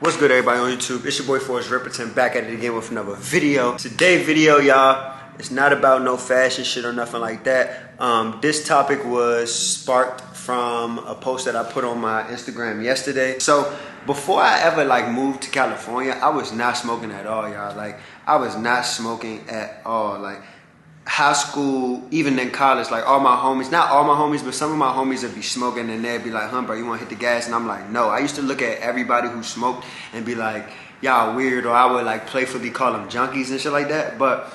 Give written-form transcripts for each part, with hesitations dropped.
What's good, everybody on YouTube? It's your boy Forrest Ripperton back at it again with another video. Today's video, y'all, it's not about no fashion shit or nothing like that. This topic was sparked from a post that I put on my Instagram yesterday. So before I ever moved to California, I was not smoking at all, y'all. I was not smoking at all. High school, even in college, all my homies, not all my homies, but some of my homies would be smoking and they'd be like, bro, you wanna hit the gas? And I'm like, no. I used to look at everybody who smoked and be like, y'all weird, or I would playfully call them junkies and shit like that. But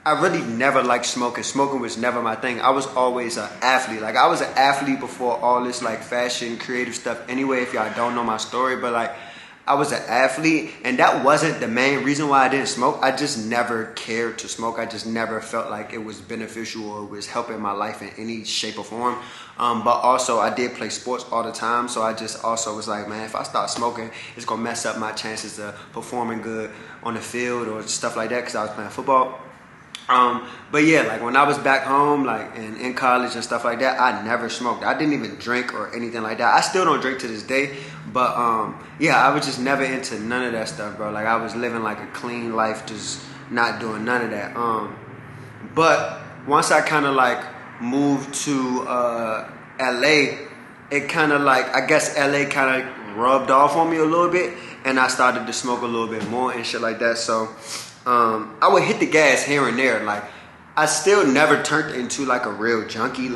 I really never liked smoking. Smoking was never my thing. I was always an athlete. I was an athlete before all this fashion, creative stuff anyway, if y'all don't know my story. But I was an athlete, and that wasn't the main reason why I didn't smoke. I just never cared to smoke. I just never felt like it was beneficial or was helping my life in any shape or form. But also, I did play sports all the time, so I just also was like, man, if I start smoking, it's gonna mess up my chances of performing good on the field or stuff like that, because I was playing football. But yeah, when I was back home, and in college and stuff like that, I never smoked. I didn't even drink or anything like that. I still don't drink to this day, but yeah, I was just never into none of that stuff, bro. I was living a clean life, just not doing none of that. But once I kind of moved to LA, it kind of I guess LA kind of rubbed off on me a little bit, and I started to smoke a little bit more and shit like that. So I would hit the gas here and there. I still never turned into a real junkie.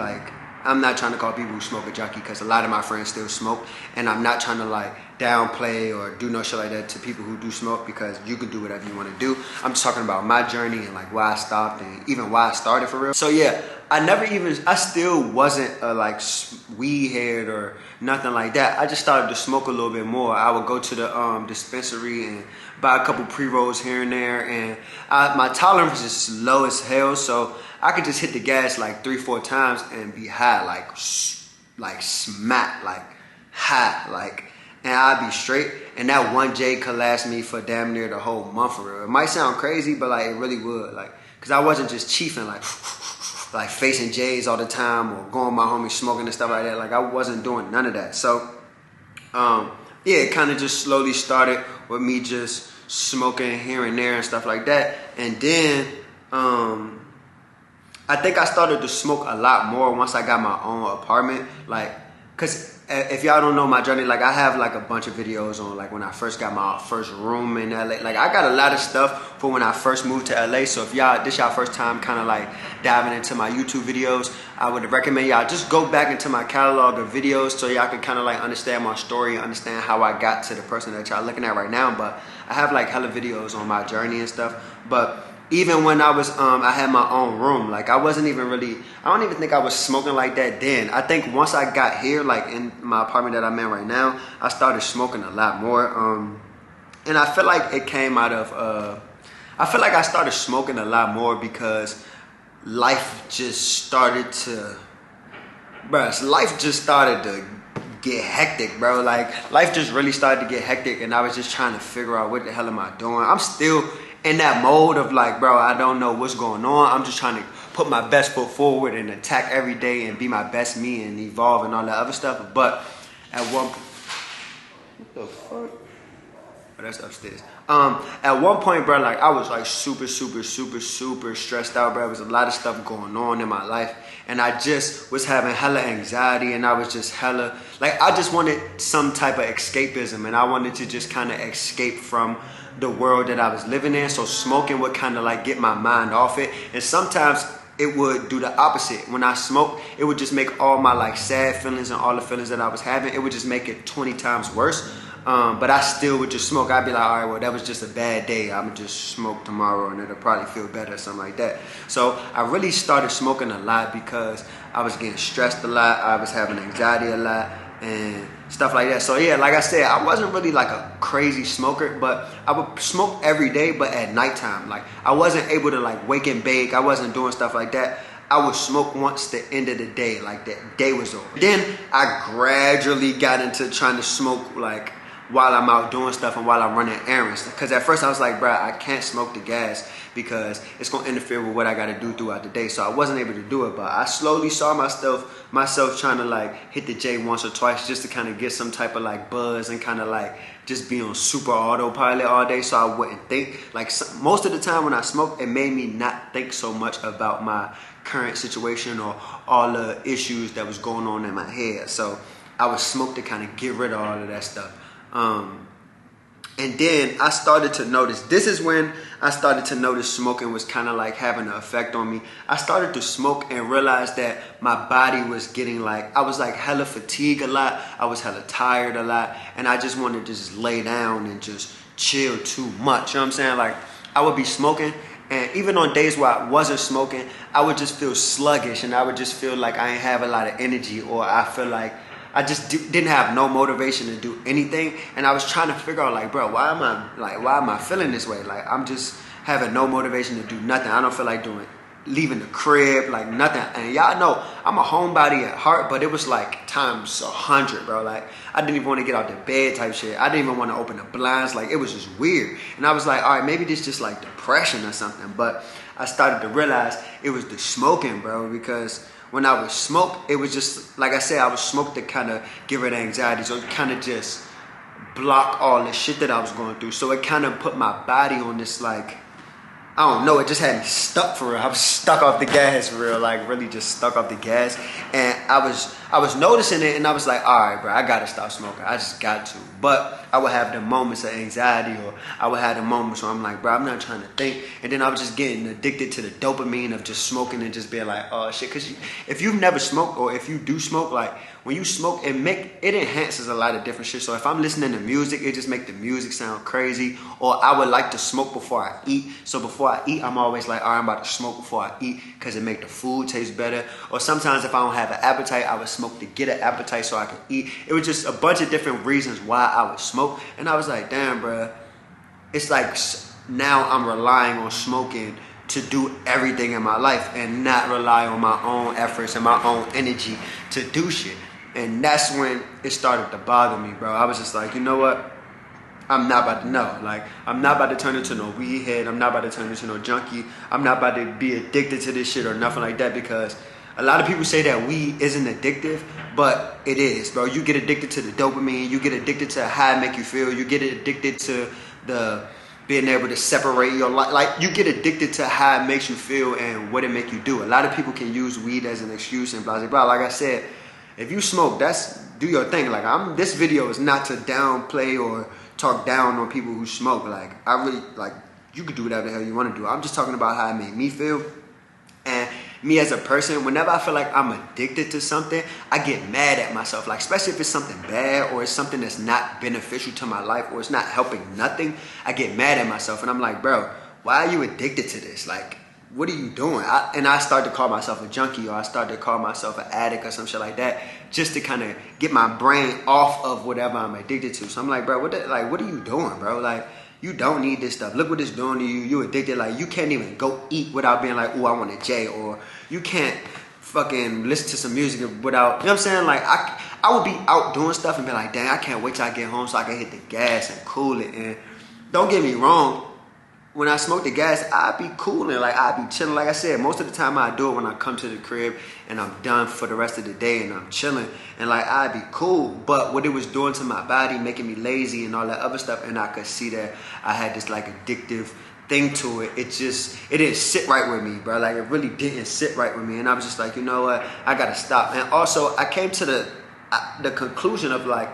I'm not trying to call people who smoke a junkie, because a lot of my friends still smoke, and I'm not trying to downplay or do no shit like that to people who do smoke, because you can do whatever you want to do. I'm just talking about my journey and why I stopped and even why I started for real. So yeah, I still wasn't a weed head or nothing like that. I just started to smoke a little bit more. I would go to the dispensary and buy a couple pre-rolls here and there, and my tolerance is low as hell, so I could just hit the gas 3-4 times and be high, smack, high, and I'd be straight. And that one J could last me for damn near the whole month for real. It might sound crazy, but it really would, cause I wasn't just chiefing facing J's all the time or going with my homies smoking and stuff like that. I wasn't doing none of that. So yeah, it kind of just slowly started with me just smoking here and there and stuff like that. And then I think I started to smoke a lot more once I got my own apartment. Cause if y'all don't know my journey, I have a bunch of videos on when I first got my first room in LA. I got a lot of stuff for when I first moved to LA. So if this y'all first time kind of diving into my YouTube videos, I would recommend y'all just go back into my catalog of videos so y'all can kind of understand my story and understand how I got to the person that y'all looking at right now. But I have hella videos on my journey and stuff. But even when I was, I had my own room, I wasn't even really, I don't even think I was smoking like that then. I think once I got here, in my apartment that I'm in right now, I started smoking a lot more. And I feel like it came out of, I feel like I started smoking a lot more because life just started to get hectic, bro. Life just really started to get hectic, and I was just trying to figure out what the hell am I doing. I'm still in that mode of bro, I don't know what's going on. I'm just trying to put my best foot forward and attack every day and be my best me and evolve and all that other stuff. But at one point, what the fuck? Oh, that's upstairs. At one point, bro, I was super stressed out, bro. There was a lot of stuff going on in my life, and I just was having hella anxiety, and I was just hella, I just wanted some type of escapism, and I wanted to just kind of escape from the world that I was living in. So smoking would kind of get my mind off it, and sometimes it would do the opposite. When I smoked, it would just make all my sad feelings and all the feelings that I was having, it would just make it 20 times worse. But I still would just smoke. I'd be like, all right, well, that was just a bad day. I'm gonna just smoke tomorrow and it'll probably feel better or something like that. So I really started smoking a lot because I was getting stressed a lot. I was having anxiety a lot and stuff like that. So yeah, like I said, I wasn't really a crazy smoker, but I would smoke every day, but at nighttime. I wasn't able to wake and bake. I wasn't doing stuff like that. I would smoke once the end of the day, that day was over. Then I gradually got into trying to smoke while I'm out doing stuff and while I'm running errands. Because at first I was like, bro, I can't smoke the gas because it's gonna interfere with what I gotta do throughout the day. So I wasn't able to do it, but I slowly saw myself trying to like hit the J once or twice just to kind of get some type of like buzz and kind of like just be on super autopilot all day so I wouldn't think. Like most of the time when I smoked, it made me not think so much about my current situation or all the issues that was going on in my head. So I would smoke to kind of get rid of all of that stuff. And then I started to notice, this is when I started to notice smoking was kind of like having an effect on me. I started to smoke and realized that my body was getting like, I was like hella fatigued a lot. I was hella tired a lot. And I just wanted to just lay down and just chill too much. You know what I'm saying? Like I would be smoking, and even on days where I wasn't smoking, I would just feel sluggish and I would just feel like I ain't have a lot of energy, or I feel like I just didn't have no motivation to do anything. And I was trying to figure out like, bro, why am I feeling this way? Like I'm just having no motivation to do nothing. I don't feel like leaving the crib, like nothing. And y'all know I'm a homebody at heart, but it was like times 100, bro. Like I didn't even want to get out the bed type shit. I didn't even want to open the blinds. Like it was just weird. And I was like, all right, maybe this just like depression or something. But I started to realize it was the smoking, bro, because when I would smoke, it was just, like I said, I would smoke to kind of get rid of anxiety. So it kind of just block all the shit that I was going through. So it kind of put my body on this, like, I don't know, it just had me stuck for real. I was stuck off the gas for real, like really just stuck off the gas. And I was noticing it, and I was like, all right, bro, I gotta stop smoking. I just got to. But I would have the moments of anxiety, or I would have the moments where I'm like, bro, I'm not trying to think. And then I was just getting addicted to the dopamine of just smoking and just being like, oh shit. Because if you've never smoked, or if you do smoke, like when you smoke, it enhances a lot of different shit. So if I'm listening to music, it just make the music sound crazy. Or I would like to smoke before I eat. So before I eat, I'm always like, all right, I'm about to smoke before I eat because it make the food taste better. Or sometimes if I don't have an appetite, I would smoke to get an appetite so I could eat. It was just a bunch of different reasons why I would smoke. And I was like, damn, bro, it's like now I'm relying on smoking to do everything in my life and not rely on my own efforts and my own energy to do shit. And that's when it started to bother me, bro. I was just like, you know what? I'm not about to know. Like, I'm not about to turn into no weed head. I'm not about to turn into no junkie. I'm not about to be addicted to this shit or nothing like that, because a lot of people say that weed isn't addictive, but it is, bro. You get addicted to the dopamine. You get addicted to how it make you feel. You get addicted to the being able to separate your life. Like, you get addicted to how it makes you feel and what it make you do. A lot of people can use weed as an excuse and blah, blah, blah. Like I said, if you smoke, do your thing. Like, this video is not to downplay or talk down on people who smoke. Like, I really, like, you can do whatever the hell you want to do. I'm just talking about how it made me feel. And me as a person, whenever I feel like I'm addicted to something, I get mad at myself. Like, especially if it's something bad or it's something that's not beneficial to my life or it's not helping nothing, I get mad at myself. And I'm like, bro, why are you addicted to this? Like, what are you doing? And I start to call myself a junkie, or I start to call myself an addict or some shit like that, just to kind of get my brain off of whatever I'm addicted to. So I'm like, bro, what are you doing, bro? Like, you don't need this stuff. Look what it's doing to you. You addicted. Like, you can't even go eat without being like, ooh, I want a J. Or you can't fucking listen to some music without, you know what I'm saying? Like, I would be out doing stuff and be like, dang, I can't wait till I get home so I can hit the gas and cool it. And don't get me wrong, when I smoke the gas, I be cooling, like I be chilling. Like I said, most of the time I do it when I come to the crib and I'm done for the rest of the day and I'm chilling, and like I be cool. But what it was doing to my body, making me lazy and all that other stuff, and I could see that I had this like addictive thing to it. It didn't sit right with me, bro. Like, it really didn't sit right with me, and I was just like, you know what, I gotta stop. And also, I came to the conclusion of like,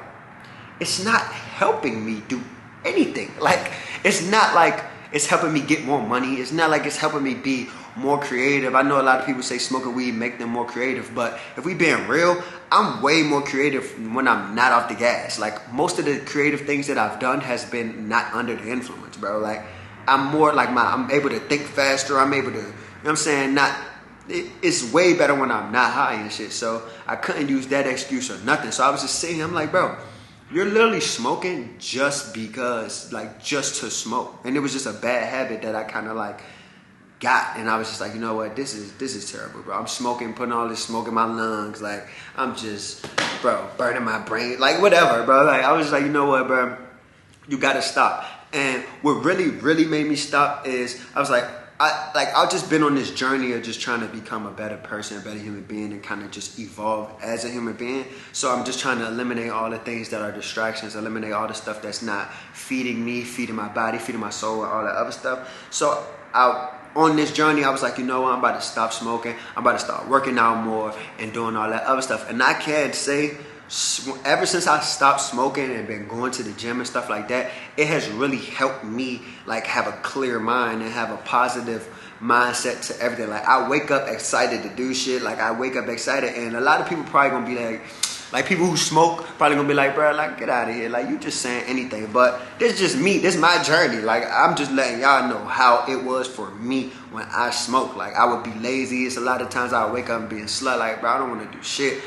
it's not helping me do anything. Like, it's not like it's helping me get more money. It's not like it's helping me be more creative. I know a lot of people say smoking weed make them more creative, but if we being real, I'm way more creative when I'm not off the gas. Like, most of the creative things that I've done has been not under the influence, bro. Like, I'm more like I'm able to think faster. I'm able to, you know what I'm saying? It's way better when I'm not high and shit. So I couldn't use that excuse or nothing. So I was just sitting here, I'm like, bro, you're literally smoking just because, like, just to smoke. And it was just a bad habit that I kind of like got. And I was just like, you know what, this is terrible, bro. I'm smoking, putting all this smoke in my lungs. Like, I'm just, bro, burning my brain. Like, whatever, bro. Like, I was just like, you know what, bro, You gotta stop. And what really made me stop is I was like, I've just been on this journey of just trying to become a better person, a better human being, and kind of just evolve as a human being. So I'm just trying to eliminate all the things that are distractions, eliminate all the stuff that's not feeding me, feeding my body, feeding my soul, and all that other stuff. So on this journey, I was like, you know what, I'm about to stop smoking. I'm about to start working out more and doing all that other stuff. And I can't say, ever since I stopped smoking and been going to the gym and stuff like that, it has really helped me like have a clear mind and have a positive mindset to everything. Like I wake up excited to do shit. Like I wake up excited, and a lot of people probably gonna be like people who smoke probably gonna be like, bro, like get out of here. Like you just saying anything. But this is just me. This is my journey. Like I'm just letting y'all know how it was for me when I smoked. Like I would be lazy. It's a lot of times I would wake up and be a slut. Like bro, I don't want to do shit.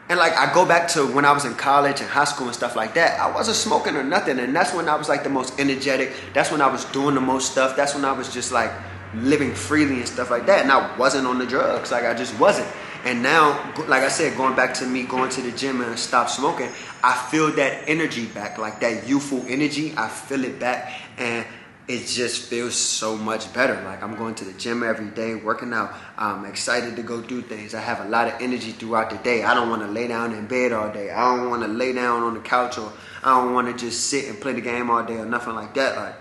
And like I go back to when I was in college and high school and stuff like that, I wasn't smoking or nothing. And that's when I was like the most energetic. That's when I was doing the most stuff. That's when I was just like living freely and stuff like that. And I wasn't on the drugs. Like I just wasn't. And now, like I said, going back to me going to the gym and stop smoking, I feel that energy back, like that youthful energy. I feel it back, and it just feels so much better. Like I'm going to the gym every day, working out. I'm excited to go do things. I have a lot of energy throughout the day. I don't want to lay down in bed all day. I don't want to lay down on the couch, or I don't want to just sit and play the game all day or nothing like that. Like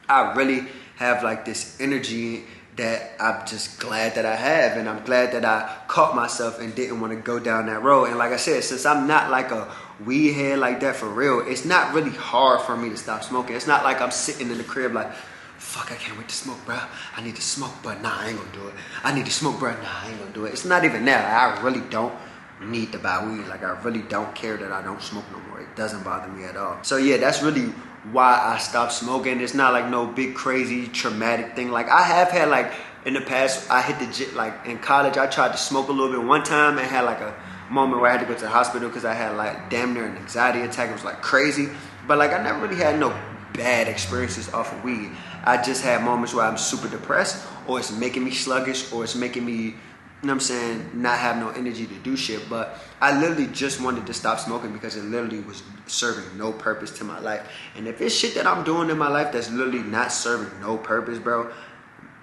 I really have like this energy that I'm just glad that I have, and I'm glad that I caught myself and didn't want to go down that road. And like I said, since I'm not like a weed head like that for real, it's not really hard for me to stop smoking. It's not like I'm sitting in the crib like, fuck, I can't wait to smoke, bro. I need to smoke, but nah, I ain't gonna do it. I need to smoke, bro. Nah, I ain't gonna do it. It's not even that. I really don't need to buy weed. Like I really don't care that I don't smoke no more. It doesn't bother me at all. So yeah, that's really why I stopped smoking. It's not like no big crazy traumatic thing. Like I have had like in the past, I hit the gym, like in college, I tried to smoke a little bit one time and had like a moment where I had to go to the hospital because I had like damn near an anxiety attack. It was like crazy. But like I never really had no bad experiences off of weed. I just had moments where I'm super depressed, or it's making me sluggish, or it's making me, you know what I'm saying, not have no energy to do shit. But I literally just wanted to stop smoking because it literally was serving no purpose to my life. And if it's shit that I'm doing in my life that's literally not serving no purpose, bro,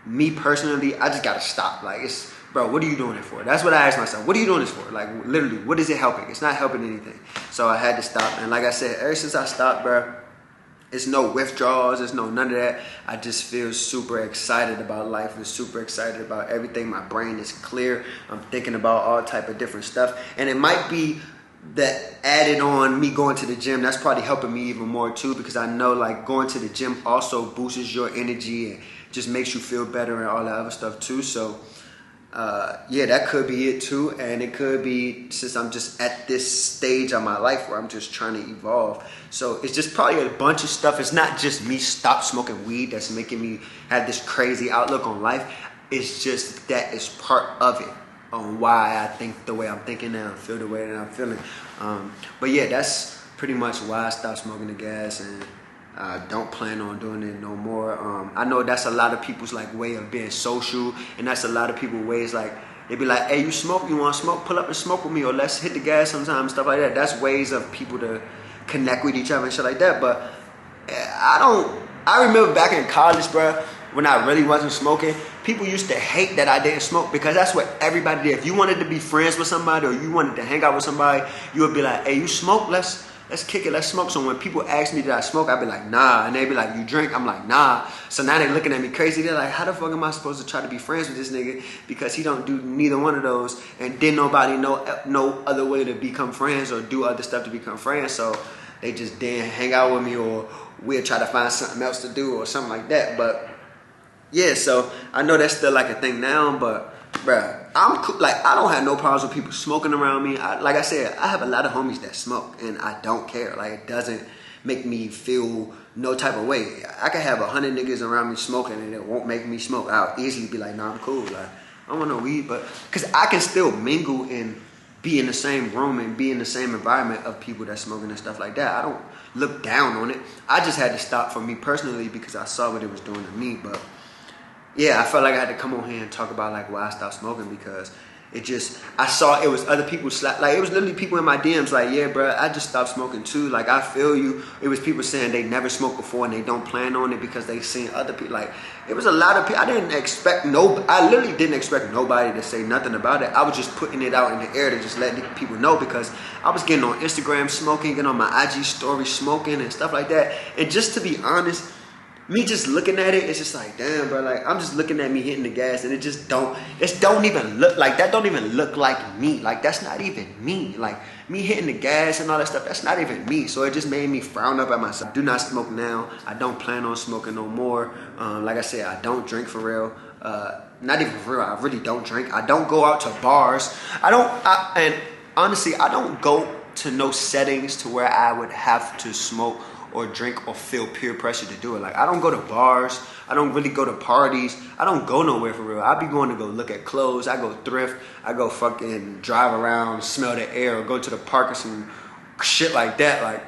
me personally, I just gotta stop. Like it's, bro, what are you doing it for? That's what I asked myself. What are you doing this for? Like literally, what is it helping? It's not helping anything. So I had to stop. And like I said, ever since I stopped, bro, it's no withdrawals, it's no none of that. I just feel super excited about life and super excited about everything. My brain is clear. I'm thinking about all type of different stuff. And it might be that added on me going to the gym, that's probably helping me even more too, because I know like going to the gym also boosts your energy and just makes you feel better and all that other stuff too. So yeah, that could be it too. And it could be since I'm just at this stage of my life where I'm just trying to evolve. So it's just probably a bunch of stuff. It's not just me stop smoking weed that's making me have this crazy outlook on life. It's just that is part of it on why I think the way I'm thinking now and feel the way that I'm feeling. But yeah, that's pretty much why I stopped smoking the gas, and I don't plan on doing it no more. I know that's a lot of people's like way of being social, and that's a lot of people's ways. Like they be like, "Hey, you smoke? You want to smoke? Pull up and smoke with me, or let's hit the gas sometime." Stuff like that. That's ways of people to connect with each other and shit like that. But I remember back in college, bro, when I really wasn't smoking, people used to hate that I didn't smoke because that's what everybody did. If you wanted to be friends with somebody or you wanted to hang out with somebody, you would be like, "Hey, you smoke? Let's kick it, let's smoke." So when people ask me did I smoke, I'd be like, nah. And they'd be like, "You drink?" I'm like, nah. So now they're looking at me crazy. They're like, how the fuck am I supposed to try to be friends with this nigga because he don't do neither one of those, and didn't nobody know no other way to become friends or do other stuff to become friends. So they just didn't hang out with me, or we'll try to find something else to do or something like that. But yeah, so I know that's still like a thing now, but bruh, I'm cool. Like I don't have no problems with people smoking around me. Like I said, I have a lot of homies that smoke, and I don't care. Like it doesn't make me feel no type of way. I can have 100 niggas around me smoking, and it won't make me smoke. I'll easily be like, nah, I'm cool. Like I don't want no weed, but because I can still mingle and be in the same room and be in the same environment of people that smoking and stuff like that. I don't look down on it. I just had to stop for me personally because I saw what it was doing to me. But yeah, I felt like I had to come on here and talk about like why I stopped smoking, because it just, I saw it was other people like it was literally people in my DMs like, yeah, bro, I just stopped smoking too. Like, I feel you. It was people saying they never smoked before and they don't plan on it because they seen other people. Like, it was a lot of people. I literally didn't expect nobody to say nothing about it. I was just putting it out in the air to just let people know, because I was getting on Instagram smoking, getting on my IG story smoking and stuff like that. And just to be honest, me just looking at it, it's just like, damn, bro, like, I'm just looking at me hitting the gas, and it don't even look like, that don't even look like me. Like, that's not even me. Like, me hitting the gas and all that stuff, that's not even me. So it just made me frown up at myself. I do not smoke now. I don't plan on smoking no more. Like I said, I don't drink for real. Not even for real, I really don't drink. I don't go out to bars. And honestly, I don't go to no settings to where I would have to smoke or drink or feel peer pressure to do it. Like, I don't go to bars. I don't really go to parties. I don't go nowhere for real. I be going to go look at clothes. I go thrift. I go fucking drive around, smell the air, or go to the park or some shit like that. Like,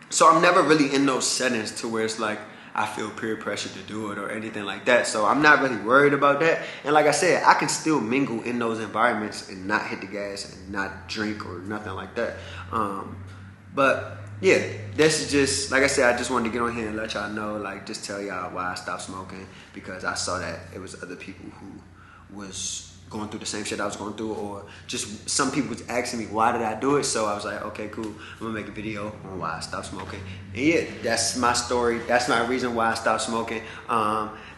so I'm never really in those settings to where it's like I feel peer pressure to do it or anything like that. So I'm not really worried about that. And like I said, I can still mingle in those environments and not hit the gas and not drink or nothing like that. But yeah, this is just, like I said, I just wanted to get on here and let y'all know, like, just tell y'all why I stopped smoking, because I saw that it was other people who was going through the same shit I was going through, or just some people was asking me why did I do it. So I was like, okay, cool, I'm gonna make a video on why I stopped smoking. And yeah, that's my story. That's my reason why I stopped smoking.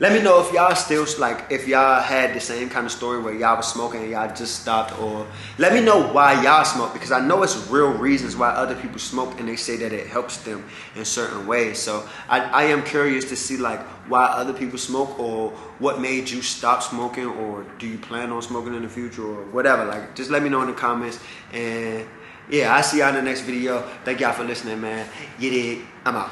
Let me know if y'all still, like, if y'all had the same kind of story where y'all was smoking and y'all just stopped, or let me know why y'all smoke, because I know it's real reasons why other people smoke and they say that it helps them in certain ways. So I am curious to see, like, why other people smoke, or what made you stop smoking, or do you plan on smoking in the future, or whatever. Like, just let me know in the comments. And yeah, I'll see y'all in the next video. Thank y'all for listening, man. You dig? I'm out.